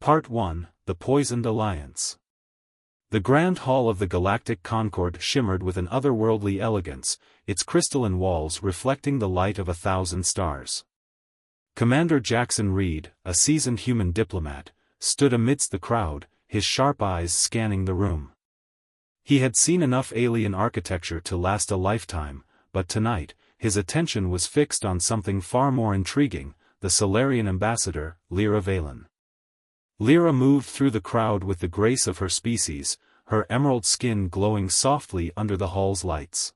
Part 1, The Poisoned Alliance. The grand hall of the Galactic Concord shimmered with an otherworldly elegance, its crystalline walls reflecting the light of 1,000 stars. Commander Jackson Reed, a seasoned human diplomat, stood amidst the crowd, his sharp eyes scanning the room. He had seen enough alien architecture to last a lifetime, but tonight, his attention was fixed on something far more intriguing, the Solarian ambassador, Lyra Valen. Lyra moved through the crowd with the grace of her species, her emerald skin glowing softly under the hall's lights.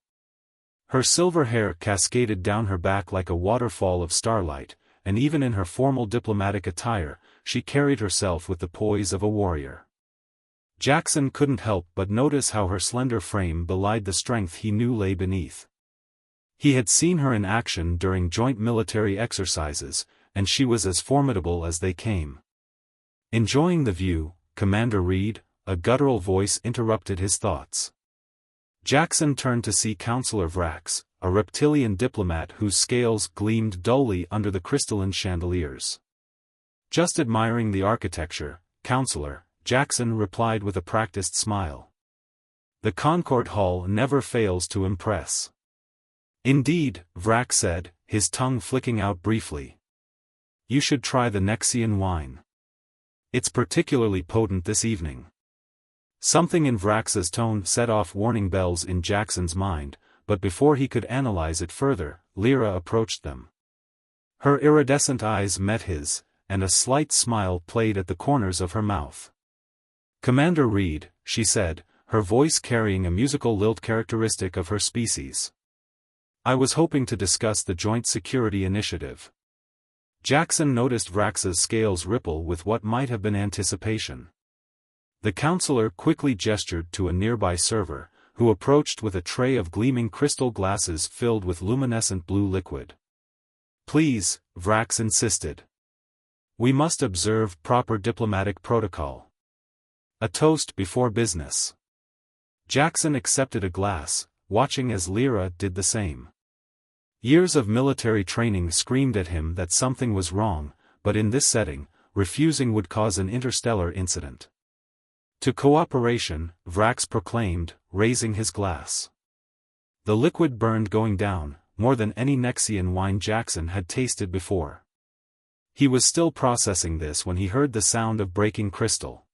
Her silver hair cascaded down her back like a waterfall of starlight, and even in her formal diplomatic attire, she carried herself with the poise of a warrior. Jackson couldn't help but notice how her slender frame belied the strength he knew lay beneath. He had seen her in action during joint military exercises, and she was as formidable as they came. Enjoying the view, Commander Reed, a guttural voice interrupted his thoughts. Jackson turned to see Counselor Vrax, a reptilian diplomat whose scales gleamed dully under the crystalline chandeliers. "Just admiring the architecture, Counselor," Jackson replied with a practiced smile. "The Concord Hall never fails to impress." "Indeed," Vrax said, his tongue flicking out briefly. "You should try the Nexian wine. It's particularly potent this evening." Something in Vrax's tone set off warning bells in Jackson's mind, but before he could analyze it further, Lyra approached them. Her iridescent eyes met his, and a slight smile played at the corners of her mouth. "Commander Reed," she said, her voice carrying a musical lilt characteristic of her species. "I was hoping to discuss the Joint Security Initiative." Jackson noticed Vrax's scales ripple with what might have been anticipation. The counselor quickly gestured to a nearby server, who approached with a tray of gleaming crystal glasses filled with luminescent blue liquid. "Please," Vrax insisted. "We must observe proper diplomatic protocol. A toast before business." Jackson accepted a glass, watching as Lyra did the same. Years of military training screamed at him that something was wrong, but in this setting, refusing would cause an interstellar incident. "To cooperation," Vrax proclaimed, raising his glass. The liquid burned going down, more than any Nexian wine Jackson had tasted before. He was still processing this when he heard the sound of breaking crystal.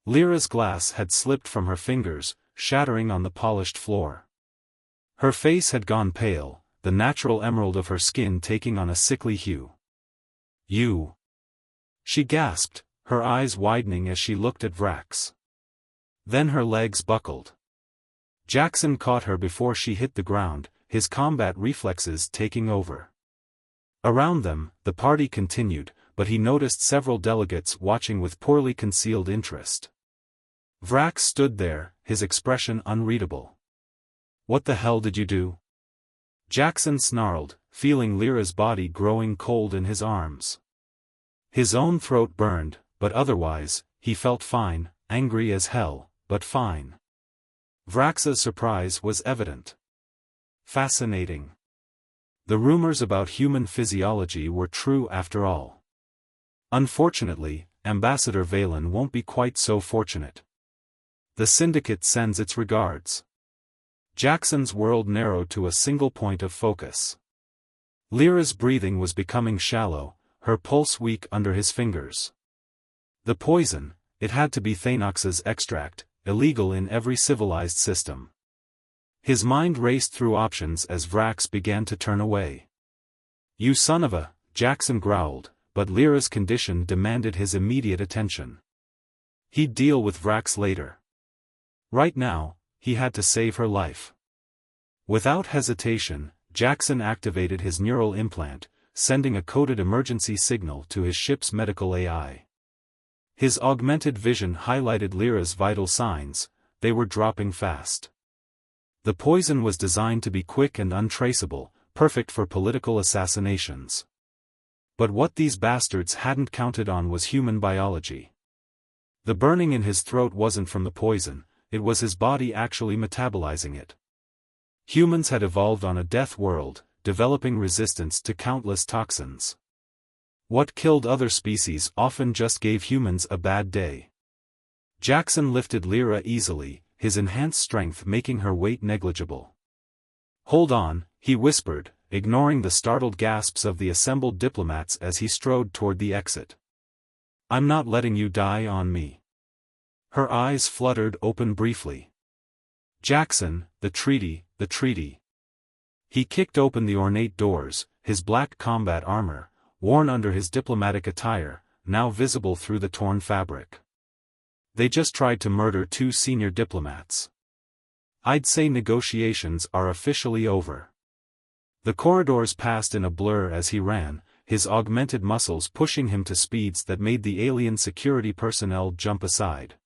Lyra's glass had slipped from her fingers, shattering on the polished floor. Her face had gone pale, the natural emerald of her skin taking on a sickly hue. "You!" she gasped, her eyes widening as she looked at Vrax. Then her legs buckled. Jackson caught her before she hit the ground, his combat reflexes taking over. Around them, the party continued, but he noticed several delegates watching with poorly concealed interest. Vrax stood there, his expression unreadable. "What the hell did you do?" Jackson snarled, feeling Lyra's body growing cold in his arms. His own throat burned, but otherwise, he felt fine, angry as hell, but fine. Vrax's surprise was evident. Fascinating. The rumors about human physiology were true after all. Unfortunately, Ambassador Valen won't be quite so fortunate. The Syndicate sends its regards. Jackson's world narrowed to a single point of focus. Lyra's breathing was becoming shallow, her pulse weak under his fingers. The poison, it had to be Thanox's extract, illegal in every civilized system. His mind raced through options as Vrax began to turn away. "You son of a," Jackson growled, but Lyra's condition demanded his immediate attention. He'd deal with Vrax later. Right now, he had to save her life. Without hesitation, Jackson activated his neural implant, sending a coded emergency signal to his ship's medical AI. His augmented vision highlighted Lyra's vital signs, they were dropping fast. The poison was designed to be quick and untraceable, perfect for political assassinations. But what these bastards hadn't counted on was human biology. The burning in his throat wasn't from the poison, it was his body actually metabolizing it. Humans had evolved on a death world, developing resistance to countless toxins. What killed other species often just gave humans a bad day. Jackson lifted Lyra easily, his enhanced strength making her weight negligible. "Hold on," he whispered, ignoring the startled gasps of the assembled diplomats as he strode toward the exit. "I'm not letting you die on me." Her eyes fluttered open briefly. "Jackson, the treaty, the treaty." He kicked open the ornate doors, his black combat armor, worn under his diplomatic attire, now visible through the torn fabric. "They just tried to murder 2 senior diplomats. I'd say negotiations are officially over." The corridors passed in a blur as he ran, his augmented muscles pushing him to speeds that made the alien security personnel jump aside.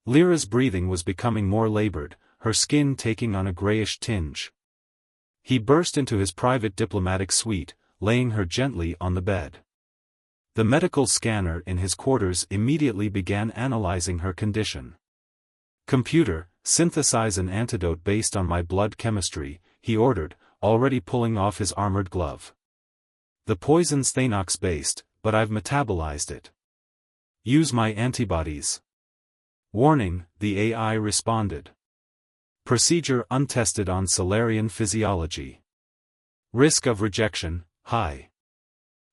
Lyra's breathing was becoming more labored, her skin taking on a grayish tinge. He burst into his private diplomatic suite, laying her gently on the bed. The medical scanner in his quarters immediately began analyzing her condition. "Computer, synthesize an antidote based on my blood chemistry," he ordered, already pulling off his armored glove. "The poison's Thanox-based, but I've metabolized it. Use my antibodies." "Warning," the AI responded. "Procedure untested on Solarian physiology. Risk of rejection, high."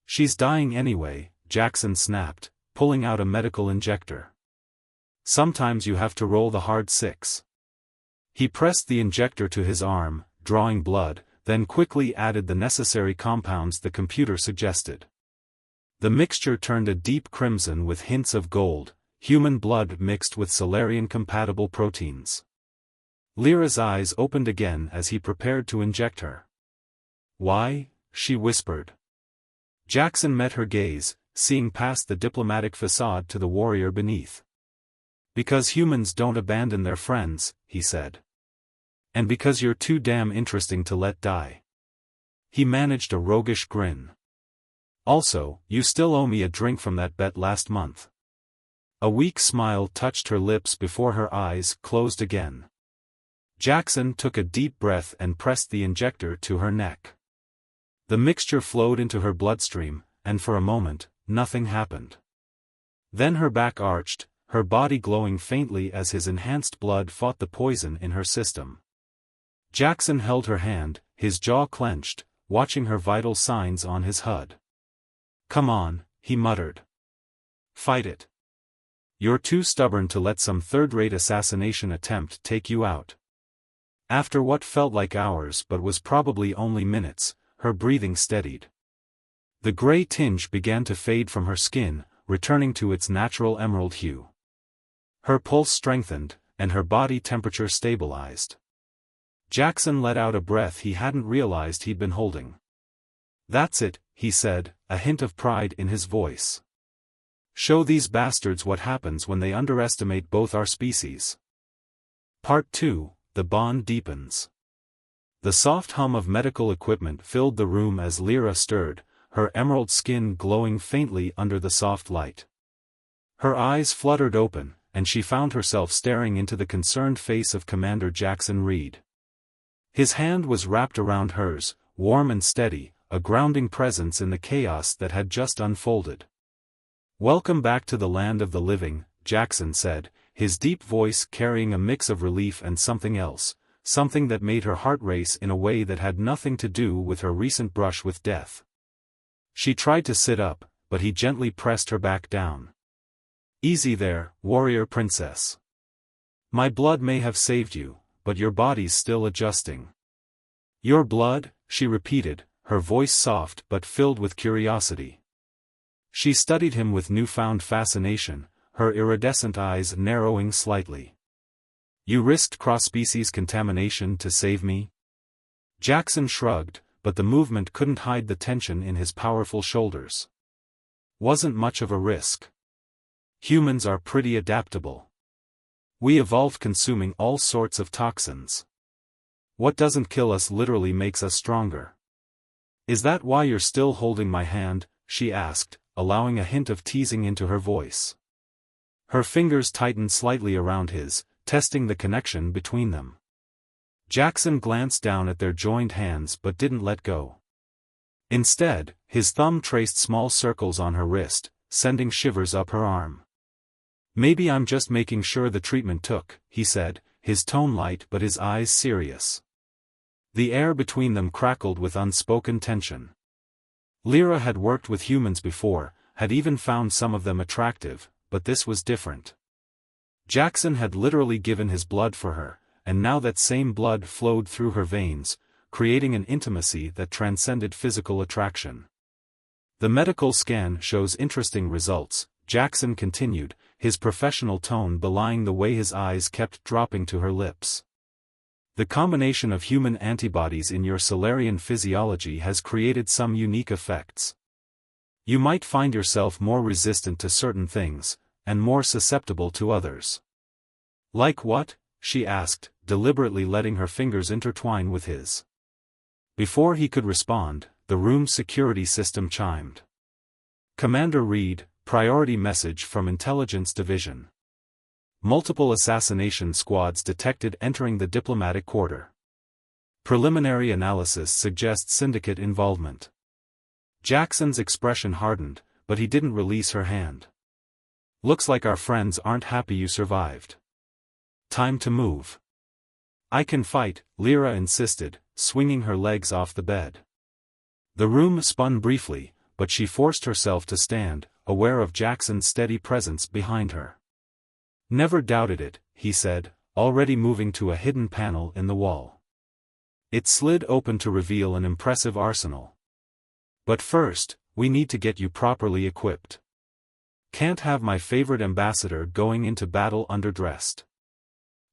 "She's dying anyway," Jackson snapped, pulling out a medical injector. "Sometimes you have to roll the hard 6. He pressed the injector to his arm, drawing blood, then quickly added the necessary compounds the computer suggested. The mixture turned a deep crimson with hints of gold, human blood mixed with Solarian-compatible proteins. Lyra's eyes opened again as he prepared to inject her. "Why?" she whispered. Jackson met her gaze, seeing past the diplomatic facade to the warrior beneath. "Because humans don't abandon their friends," he said. "And because you're too damn interesting to let die." He managed a roguish grin. "Also, you still owe me a drink from that bet last month." A weak smile touched her lips before her eyes closed again. Jackson took a deep breath and pressed the injector to her neck. The mixture flowed into her bloodstream, and for a moment, nothing happened. Then her back arched, her body glowing faintly as his enhanced blood fought the poison in her system. Jackson held her hand, his jaw clenched, watching her vital signs on his HUD. "Come on," he muttered. "Fight it. You're too stubborn to let some third-rate assassination attempt take you out." After what felt like hours but was probably only minutes, her breathing steadied. The gray tinge began to fade from her skin, returning to its natural emerald hue. Her pulse strengthened, and her body temperature stabilized. Jackson let out a breath he hadn't realized he'd been holding. "That's it," he said, a hint of pride in his voice. "Show these bastards what happens when they underestimate both our species." Part 2, The Bond Deepens. The soft hum of medical equipment filled the room as Lyra stirred, her emerald skin glowing faintly under the soft light. Her eyes fluttered open, and she found herself staring into the concerned face of Commander Jackson Reed. His hand was wrapped around hers, warm and steady, a grounding presence in the chaos that had just unfolded. "Welcome back to the land of the living," Jackson said, his deep voice carrying a mix of relief and something else, something that made her heart race in a way that had nothing to do with her recent brush with death. She tried to sit up, but he gently pressed her back down. "Easy there, warrior princess. My blood may have saved you, but your body's still adjusting." "Your blood?" she repeated, her voice soft but filled with curiosity. She studied him with newfound fascination, her iridescent eyes narrowing slightly. "You risked cross-species contamination to save me?" Jackson shrugged, but the movement couldn't hide the tension in his powerful shoulders. "Wasn't much of a risk. Humans are pretty adaptable. We evolved consuming all sorts of toxins. What doesn't kill us literally makes us stronger." "Is that why you're still holding my hand?" she asked, allowing a hint of teasing into her voice. Her fingers tightened slightly around his, testing the connection between them. Jackson glanced down at their joined hands but didn't let go. Instead, His thumb traced small circles on her wrist, sending shivers up her arm. "Maybe I'm just making sure the treatment took," he said, his tone light but his eyes serious. The air between them crackled with unspoken tension. Lyra had worked with humans before, had even found some of them attractive, but this was different. Jackson had literally given his blood for her, and now that same blood flowed through her veins, creating an intimacy that transcended physical attraction. "The medical scan shows interesting results," Jackson continued, his professional tone belying the way his eyes kept dropping to her lips. "The combination of human antibodies in your Solarian physiology has created some unique effects. You might find yourself more resistant to certain things, and more susceptible to others." "Like what?" she asked, deliberately letting her fingers intertwine with his. Before he could respond, the room's security system chimed. "Commander Reed, priority message from Intelligence Division. Multiple assassination squads detected entering the diplomatic quarter. Preliminary analysis suggests syndicate involvement." Jackson's expression hardened, but he didn't release her hand. "Looks like our friends aren't happy you survived. Time to move." "I can fight," Lyra insisted, swinging her legs off the bed. The room spun briefly, but she forced herself to stand, aware of Jackson's steady presence behind her. "Never doubted it," he said, already moving to a hidden panel in the wall. It slid open to reveal an impressive arsenal. "But first, we need to get you properly equipped. Can't have my favorite ambassador going into battle underdressed."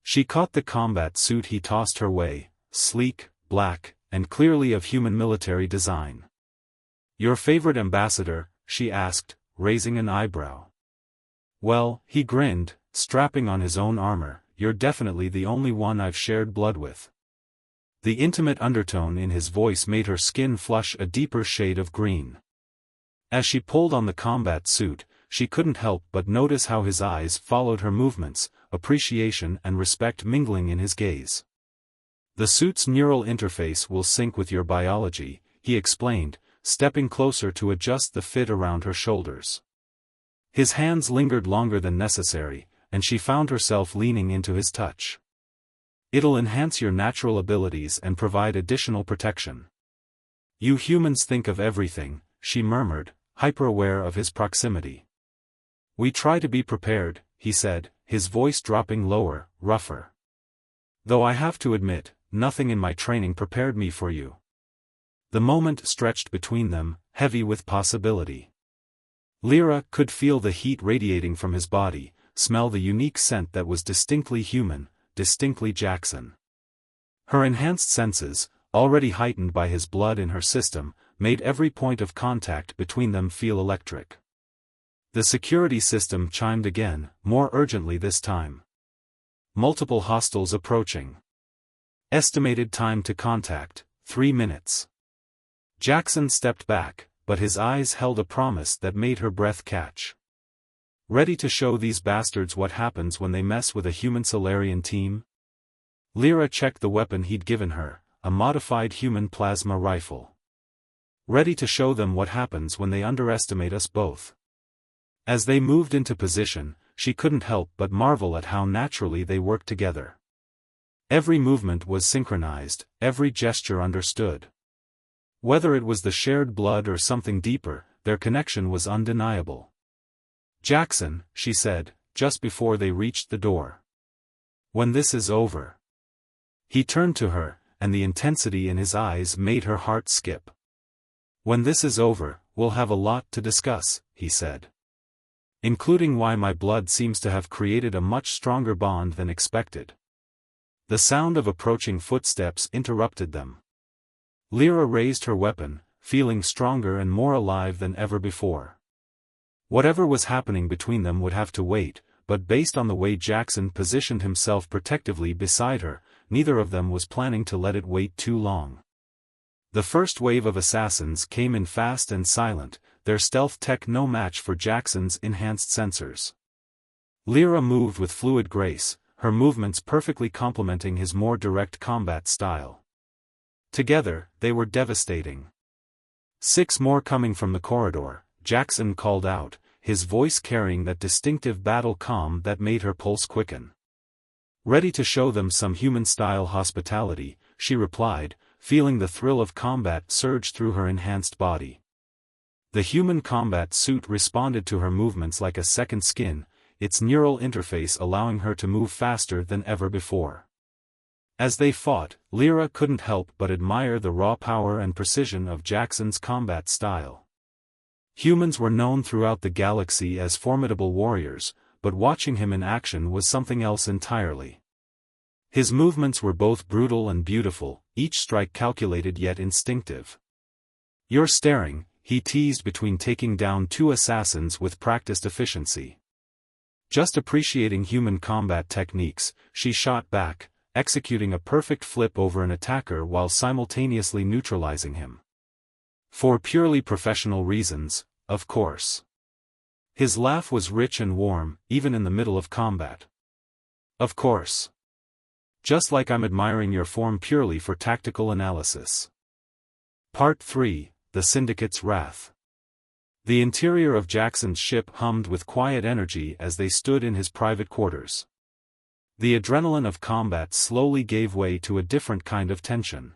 She caught the combat suit he tossed her way, sleek, black, and clearly of human military design. "Your favorite ambassador?" she asked, raising an eyebrow. "Well," he grinned, strapping on his own armor, "you're definitely the only one I've shared blood with." The intimate undertone in his voice made her skin flush a deeper shade of green. As she pulled on the combat suit, she couldn't help but notice how his eyes followed her movements, appreciation and respect mingling in his gaze. "The suit's neural interface will sync with your biology," he explained, stepping closer to adjust the fit around her shoulders. His hands lingered longer than necessary, and she found herself leaning into his touch. "It'll enhance your natural abilities and provide additional protection. You humans think of everything," she murmured, hyper-aware of his proximity. "We try to be prepared," he said, his voice dropping lower, rougher. "Though I have to admit, nothing in my training prepared me for you." The moment stretched between them, heavy with possibility. Lyra could feel the heat radiating from his body, smell the unique scent that was distinctly human, distinctly Jackson. Her enhanced senses, already heightened by his blood in her system, made every point of contact between them feel electric. The security system chimed again, more urgently this time. "Multiple hostiles approaching. Estimated time to contact, 3 minutes." Jackson stepped back, but his eyes held a promise that made her breath catch. "Ready to show these bastards what happens when they mess with a human Solarian team?" Lyra checked the weapon he'd given her, a modified human plasma rifle. "Ready to show them what happens when they underestimate us both." As they moved into position, she couldn't help but marvel at how naturally they worked together. Every movement was synchronized, every gesture understood. Whether it was the shared blood or something deeper, their connection was undeniable. "Jackson," she said, just before they reached the door. "When this is over." He turned to her, and the intensity in his eyes made her heart skip. "When this is over, we'll have a lot to discuss," he said. "Including why my blood seems to have created a much stronger bond than expected." The sound of approaching footsteps interrupted them. Lyra raised her weapon, feeling stronger and more alive than ever before. Whatever was happening between them would have to wait, but based on the way Jackson positioned himself protectively beside her, neither of them was planning to let it wait too long. The first wave of assassins came in fast and silent, their stealth tech no match for Jackson's enhanced sensors. Lyra moved with fluid grace, her movements perfectly complementing his more direct combat style. Together, they were devastating. 6 more coming from the corridor, Jackson called out, his voice carrying that distinctive battle calm that made her pulse quicken. Ready to show them some human-style hospitality, she replied, feeling the thrill of combat surge through her enhanced body. The human combat suit responded to her movements like a second skin, its neural interface allowing her to move faster than ever before. As they fought, Lyra couldn't help but admire the raw power and precision of Jackson's combat style. Humans were known throughout the galaxy as formidable warriors, but watching him in action was something else entirely. His movements were both brutal and beautiful, each strike calculated yet instinctive. "You're staring," he teased between taking down 2 assassins with practiced efficiency. Just appreciating human combat techniques, she shot back, executing a perfect flip over an attacker while simultaneously neutralizing him. For purely professional reasons, of course. His laugh was rich and warm, even in the middle of combat. "Of course. Just like I'm admiring your form purely for tactical analysis." Part 3, The Syndicate's Wrath. The interior of Jackson's ship hummed with quiet energy as they stood in his private quarters. The adrenaline of combat slowly gave way to a different kind of tension.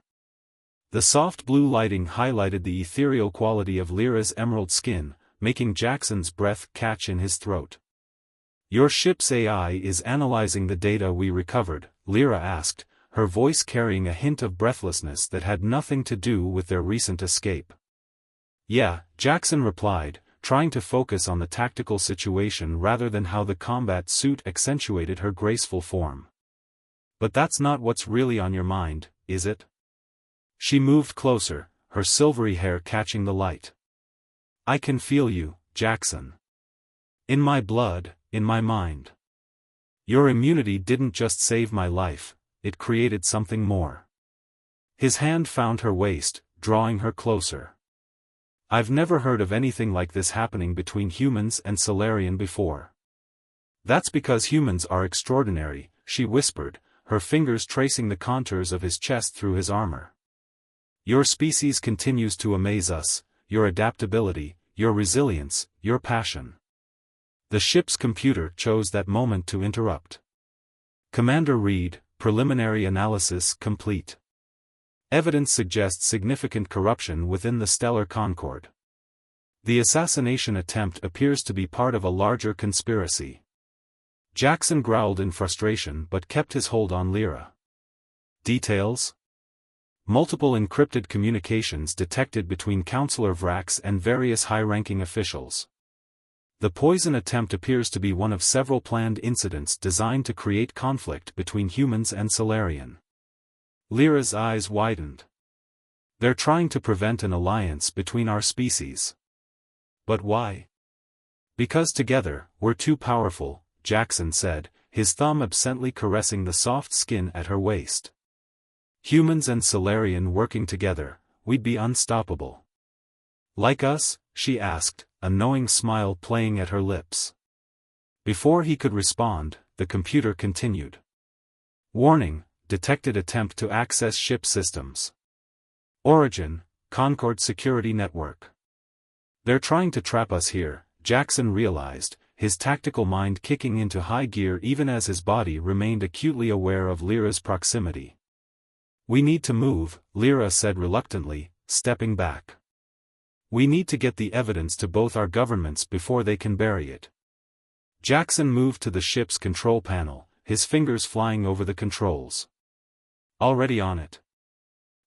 The soft blue lighting highlighted the ethereal quality of Lyra's emerald skin, making Jackson's breath catch in his throat. "Your ship's AI is analyzing the data we recovered," Lyra asked, her voice carrying a hint of breathlessness that had nothing to do with their recent escape. "Yeah," Jackson replied, trying to focus on the tactical situation rather than how the combat suit accentuated her graceful form. "But that's not what's really on your mind, is it?" She moved closer, her silvery hair catching the light. "I can feel you, Jackson. In my blood, in my mind. Your immunity didn't just save my life, it created something more." His hand found her waist, drawing her closer. "I've never heard of anything like this happening between humans and Solarian before." "That's because humans are extraordinary," she whispered, her fingers tracing the contours of his chest through his armor. "Your species continues to amaze us, your adaptability, your resilience, your passion." The ship's computer chose that moment to interrupt. "Commander Reed, preliminary analysis complete. Evidence suggests significant corruption within the stellar concord. The assassination attempt appears to be part of a larger conspiracy." Jackson growled in frustration but kept his hold on Lyra. "Details?" "Multiple encrypted communications detected between Counselor Vrax and various high-ranking officials. The poison attempt appears to be one of several planned incidents designed to create conflict between humans and Solarian." Lyra's eyes widened. "They're trying to prevent an alliance between our species." "But why?" "Because together, we're too powerful," Jackson said, his thumb absently caressing the soft skin at her waist. "Humans and Solarian working together, we'd be unstoppable." "Like us?" she asked, a knowing smile playing at her lips. Before he could respond, the computer continued. "Warning, detected attempt to access ship systems. Origin, Concord Security Network. They're trying to trap us here," Jackson realized, his tactical mind kicking into high gear even as his body remained acutely aware of Lyra's proximity. "We need to move," Lyra said reluctantly, stepping back. "We need to get the evidence to both our governments before they can bury it." Jackson moved to the ship's control panel, his fingers flying over the controls. "Already on it.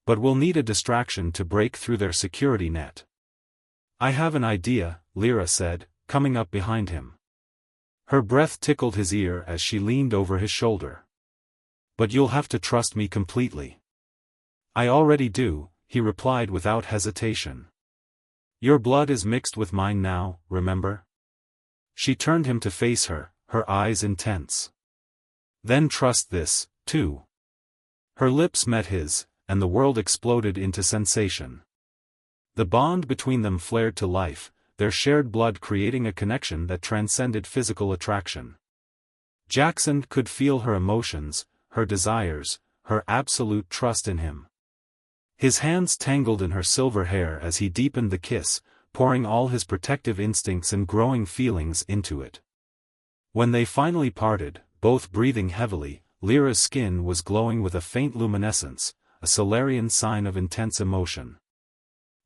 But we'll need a distraction to break through their security net." "I have an idea," Lyra said, coming up behind him. Her breath tickled his ear as she leaned over his shoulder. "But you'll have to trust me completely." "I already do," he replied without hesitation. "Your blood is mixed with mine now, remember?" She turned him to face her, her eyes intense. "Then trust this, too." Her lips met his, and the world exploded into sensation. The bond between them flared to life, their shared blood creating a connection that transcended physical attraction. Jackson could feel her emotions, her desires, her absolute trust in him. His hands tangled in her silver hair as he deepened the kiss, pouring all his protective instincts and growing feelings into it. When they finally parted, both breathing heavily, Lyra's skin was glowing with a faint luminescence, a Solarian sign of intense emotion.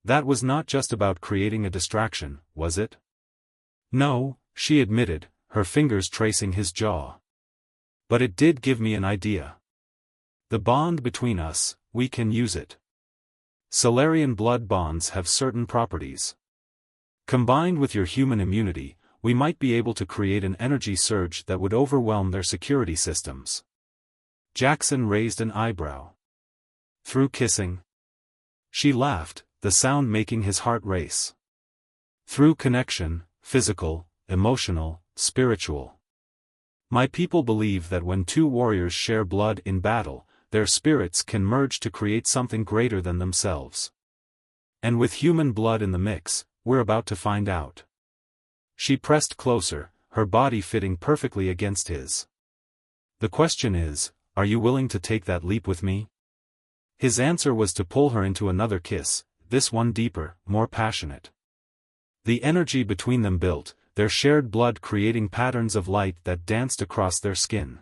That was not just about creating a distraction, was it? No, she admitted, her fingers tracing his jaw. But it did give me an idea. The bond between us, we can use it. Solarian blood bonds have certain properties. Combined with your human immunity, we might be able to create an energy surge that would overwhelm their security systems. Jackson raised an eyebrow. Through kissing? She laughed, the sound making his heart race. Through connection, physical, emotional, spiritual. My people believe that when two warriors share blood in battle, their spirits can merge to create something greater than themselves. And with human blood in the mix, we're about to find out. She pressed closer, her body fitting perfectly against his. The question is, are you willing to take that leap with me? His answer was to pull her into another kiss, this one deeper, more passionate. The energy between them built, their shared blood creating patterns of light that danced across their skin.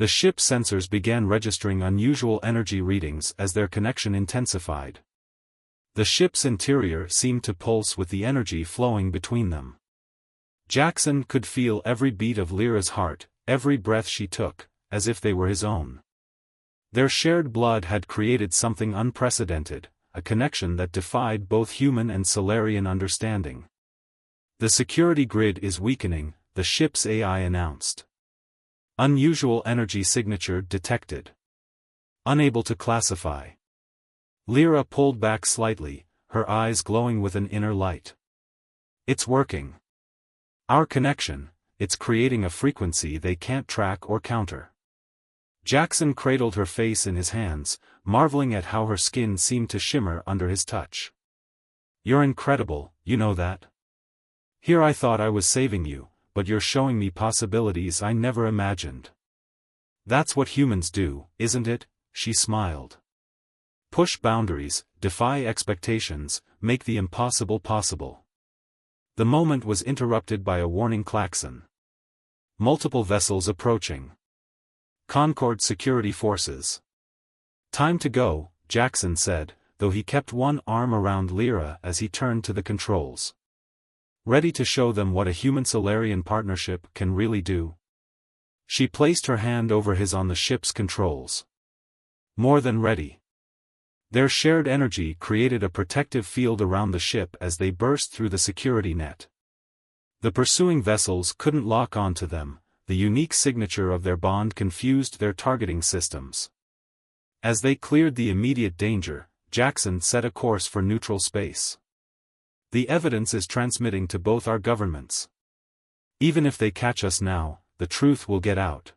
The ship's sensors began registering unusual energy readings as their connection intensified. The ship's interior seemed to pulse with the energy flowing between them. Jackson could feel every beat of Lyra's heart, every breath she took, as if they were his own. Their shared blood had created something unprecedented, a connection that defied both human and Solarian understanding. The security grid is weakening, the ship's AI announced. Unusual energy signature detected. Unable to classify. Lyra pulled back slightly, her eyes glowing with an inner light. It's working. Our connection, it's creating a frequency they can't track or counter. Jackson cradled her face in his hands, marveling at how her skin seemed to shimmer under his touch. You're incredible, you know that? Here I thought I was saving you, but you're showing me possibilities I never imagined. That's what humans do, isn't it? She smiled. Push boundaries, defy expectations, make the impossible possible. The moment was interrupted by a warning klaxon. Multiple vessels approaching. Concord security forces. Time to go, Jackson said, though he kept one arm around Lyra as he turned to the controls. Ready to show them what a human-Solarian partnership can really do? She placed her hand over his on the ship's controls. More than ready. Their shared energy created a protective field around the ship as they burst through the security net. The pursuing vessels couldn't lock onto them, the unique signature of their bond confused their targeting systems. As they cleared the immediate danger, Jackson set a course for neutral space. The evidence is transmitting to both our governments. Even if they catch us now, the truth will get out.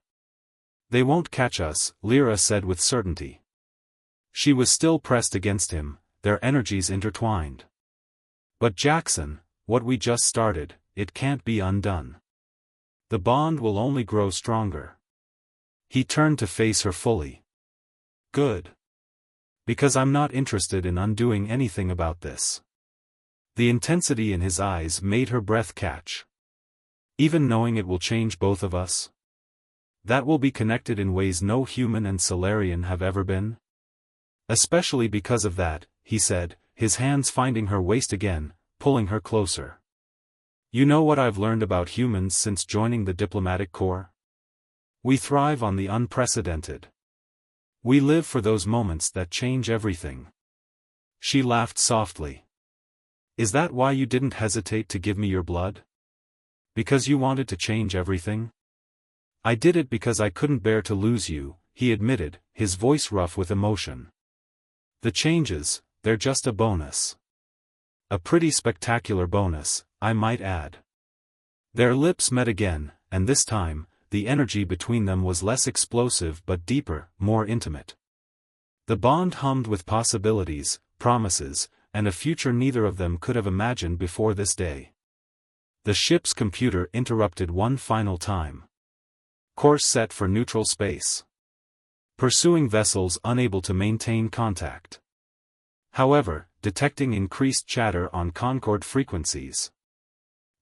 They won't catch us, Lyra said with certainty. She was still pressed against him, their energies intertwined. But Jackson, what we just started, it can't be undone. The bond will only grow stronger. He turned to face her fully. Good. Because I'm not interested in undoing anything about this. The intensity in his eyes made her breath catch. Even knowing it will change both of us? That will be connected in ways no human and Solarian have ever been? Especially because of that, he said, his hands finding her waist again, pulling her closer. You know what I've learned about humans since joining the diplomatic corps? We thrive on the unprecedented. We live for those moments that change everything. She laughed softly. Is that why you didn't hesitate to give me your blood? Because you wanted to change everything? I did it because I couldn't bear to lose you, he admitted, his voice rough with emotion. The changes, they're just a bonus. A pretty spectacular bonus, I might add. Their lips met again, and this time, the energy between them was less explosive but deeper, more intimate. The bond hummed with possibilities, promises, and a future neither of them could have imagined before this day. The ship's computer interrupted one final time. Course set for neutral space. Pursuing vessels unable to maintain contact. however, detecting increased chatter on Concord frequencies.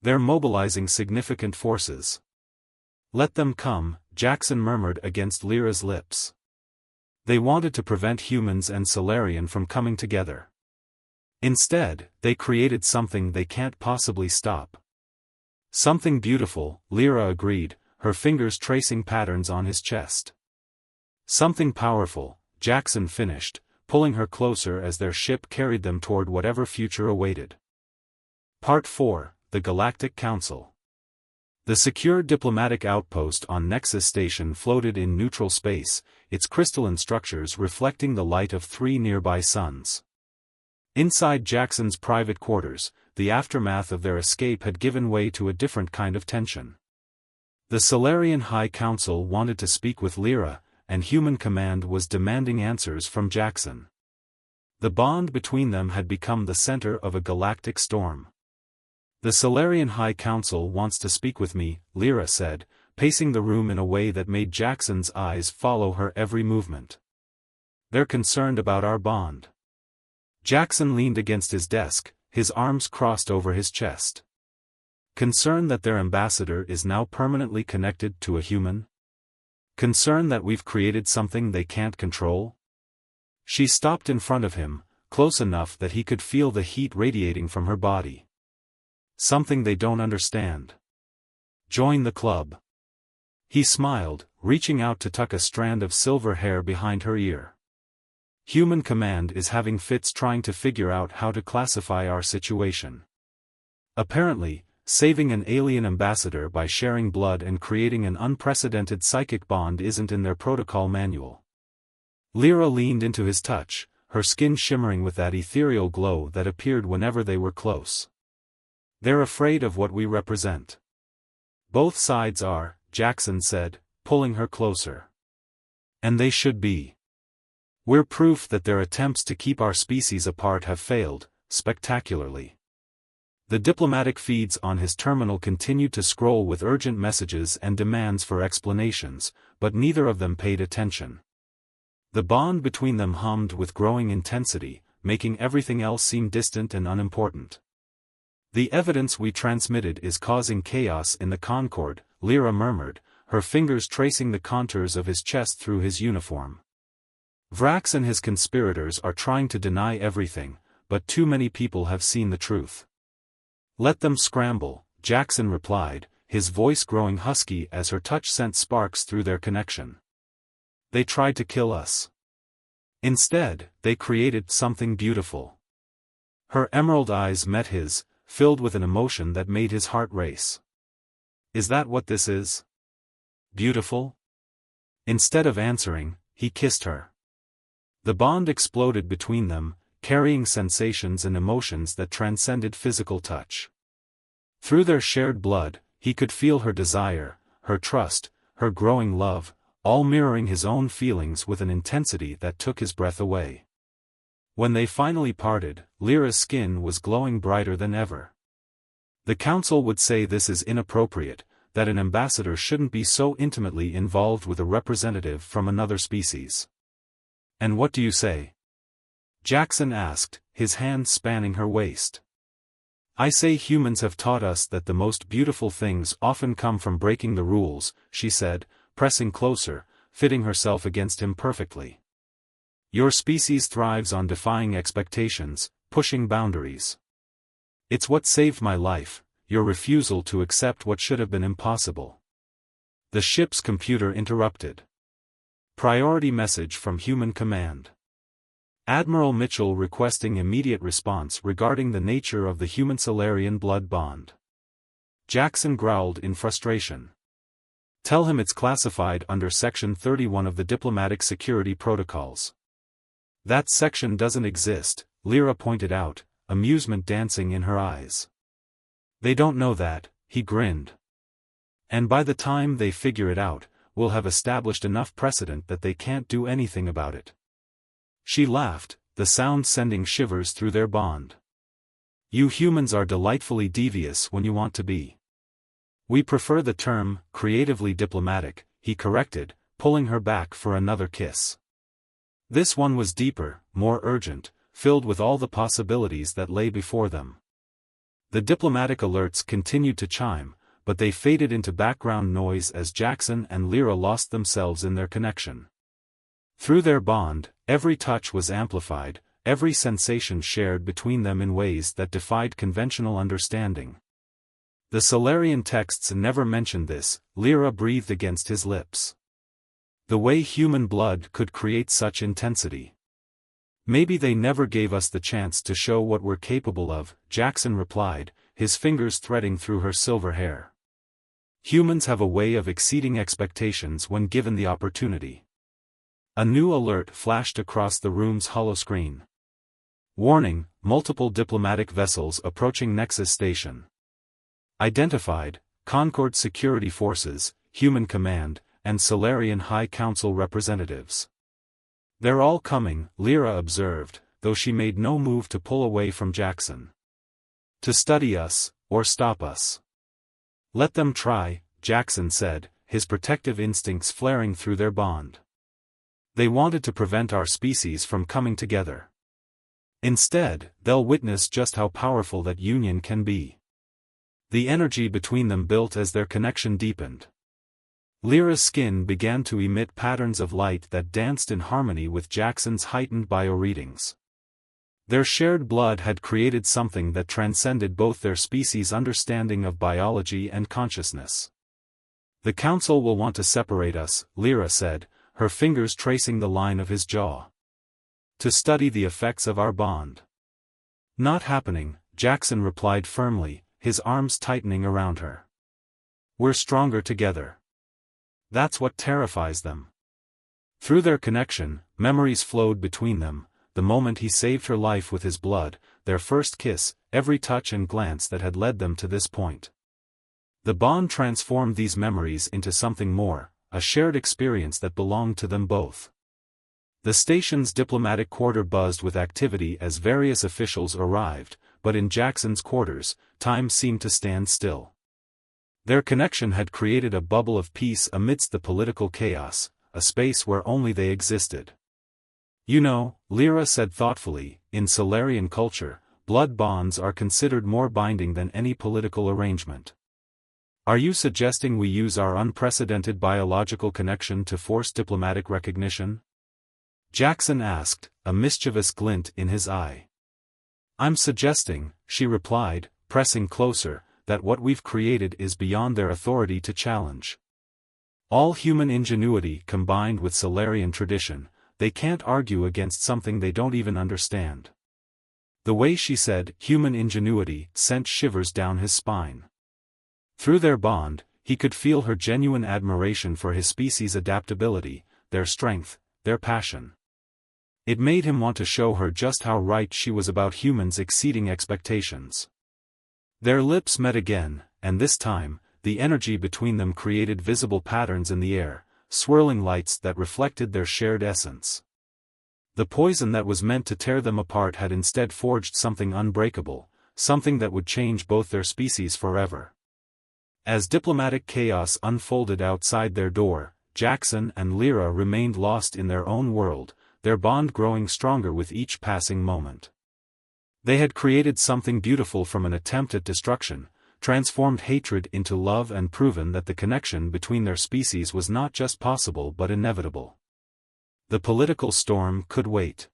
They're mobilizing significant forces. Let them come, Jackson murmured against Lyra's lips. They wanted to prevent humans and Solarian from coming together. Instead, they created something they can't possibly stop. Something beautiful, Lyra agreed, her fingers tracing patterns on his chest. Something powerful, Jackson finished, pulling her closer as their ship carried them toward whatever future awaited. Part 4, The Galactic Council. The secure diplomatic outpost on Nexus Station floated in neutral space, its crystalline structures reflecting the light of 3 nearby suns. Inside Jackson's private quarters, the aftermath of their escape had given way to a different kind of tension. The Solarian High Council wanted to speak with Lyra, and Human Command was demanding answers from Jackson. The bond between them had become the center of a galactic storm. The Solarian High Council wants to speak with me, Lyra said, pacing the room in a way that made Jackson's eyes follow her every movement. They're concerned about our bond. Jackson leaned against his desk, his arms crossed over his chest. Concerned that their ambassador is now permanently connected to a human? Concerned that we've created something they can't control? She stopped in front of him, close enough that he could feel the heat radiating from her body. Something they don't understand. Join the club. He smiled, reaching out to tuck a strand of silver hair behind her ear. Human Command is having fits trying to figure out how to classify our situation. Apparently, saving an alien ambassador by sharing blood and creating an unprecedented psychic bond isn't in their protocol manual. Lyra leaned into his touch, her skin shimmering with that ethereal glow that appeared whenever they were close. They're afraid of what we represent. Both sides are, Jackson said, pulling her closer. And they should be. We're proof that their attempts to keep our species apart have failed, spectacularly. The diplomatic feeds on his terminal continued to scroll with urgent messages and demands for explanations, but neither of them paid attention. The bond between them hummed with growing intensity, making everything else seem distant and unimportant. The evidence we transmitted is causing chaos in the Concord, Lyra murmured, her fingers tracing the contours of his chest through his uniform. Vrax and his conspirators are trying to deny everything, but too many people have seen the truth. Let them scramble, Jackson replied, his voice growing husky as her touch sent sparks through their connection. They tried to kill us. Instead, they created something beautiful. Her emerald eyes met his, filled with an emotion that made his heart race. Is that what this is? Beautiful? Instead of answering, he kissed her. The bond exploded between them, carrying sensations and emotions that transcended physical touch. Through their shared blood, he could feel her desire, her trust, her growing love, all mirroring his own feelings with an intensity that took his breath away. When they finally parted, Lyra's skin was glowing brighter than ever. The council would say this is inappropriate, that an ambassador shouldn't be so intimately involved with a representative from another species. And what do you say? Jackson asked, his hand spanning her waist. I say humans have taught us that the most beautiful things often come from breaking the rules, she said, pressing closer, fitting herself against him perfectly. Your species thrives on defying expectations, pushing boundaries. It's what saved my life, your refusal to accept what should have been impossible. The ship's computer interrupted. Priority message from Human Command. Admiral Mitchell requesting immediate response regarding the nature of the human-Solarian blood bond. Jackson growled in frustration. Tell him it's classified under Section 31 of the Diplomatic Security Protocols. That section doesn't exist, Lyra pointed out, amusement dancing in her eyes. They don't know that, he grinned. And by the time they figure it out, we'll have established enough precedent that they can't do anything about it. She laughed, the sound sending shivers through their bond. You humans are delightfully devious when you want to be. We prefer the term, creatively diplomatic, he corrected, pulling her back for another kiss. This one was deeper, more urgent, filled with all the possibilities that lay before them. The diplomatic alerts continued to chime, but they faded into background noise as Jackson and Lyra lost themselves in their connection. Through their bond, every touch was amplified, every sensation shared between them in ways that defied conventional understanding. The Solarian texts never mentioned this, Lyra breathed against his lips. The way human blood could create such intensity. Maybe they never gave us the chance to show what we're capable of, Jackson replied, his fingers threading through her silver hair. Humans have a way of exceeding expectations when given the opportunity. A new alert flashed across the room's holoscreen. Warning, multiple diplomatic vessels approaching Nexus Station. Identified, Concord Security Forces, Human Command, and Solarian High Council representatives. They're all coming, Lyra observed, though she made no move to pull away from Jackson. To study us, or stop us. Let them try, Jackson said, his protective instincts flaring through their bond. They wanted to prevent our species from coming together. Instead, they'll witness just how powerful that union can be. The energy between them built as their connection deepened. Lyra's skin began to emit patterns of light that danced in harmony with Jackson's heightened bioreadings. Their shared blood had created something that transcended both their species' understanding of biology and consciousness. The Council will want to separate us, Lyra said, her fingers tracing the line of his jaw. To study the effects of our bond. Not happening, Jackson replied firmly, his arms tightening around her. We're stronger together. That's what terrifies them. Through their connection, memories flowed between them, the moment he saved her life with his blood, their first kiss, every touch and glance that had led them to this point. The bond transformed these memories into something more, a shared experience that belonged to them both. The station's diplomatic quarter buzzed with activity as various officials arrived, but in Jackson's quarters, time seemed to stand still. Their connection had created a bubble of peace amidst the political chaos, a space where only they existed. You know, Lyra said thoughtfully, in Solarian culture, blood bonds are considered more binding than any political arrangement. Are you suggesting we use our unprecedented biological connection to force diplomatic recognition? Jackson asked, a mischievous glint in his eye. I'm suggesting, she replied, pressing closer, that what we've created is beyond their authority to challenge. All human ingenuity combined with Solarian tradition, they can't argue against something they don't even understand. The way she said human ingenuity sent shivers down his spine. Through their bond, he could feel her genuine admiration for his species' adaptability, their strength, their passion. It made him want to show her just how right she was about humans exceeding expectations. Their lips met again, and this time, the energy between them created visible patterns in the air, swirling lights that reflected their shared essence. The poison that was meant to tear them apart had instead forged something unbreakable, something that would change both their species forever. As diplomatic chaos unfolded outside their door, Jackson and Lyra remained lost in their own world, their bond growing stronger with each passing moment. They had created something beautiful from an attempt at destruction, transformed hatred into love and proven that the connection between their species was not just possible but inevitable. The political storm could wait.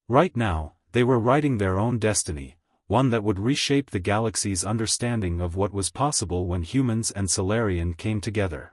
Right now, they were writing their own destiny, one that would reshape the galaxy's understanding of what was possible when humans and Solarian came together.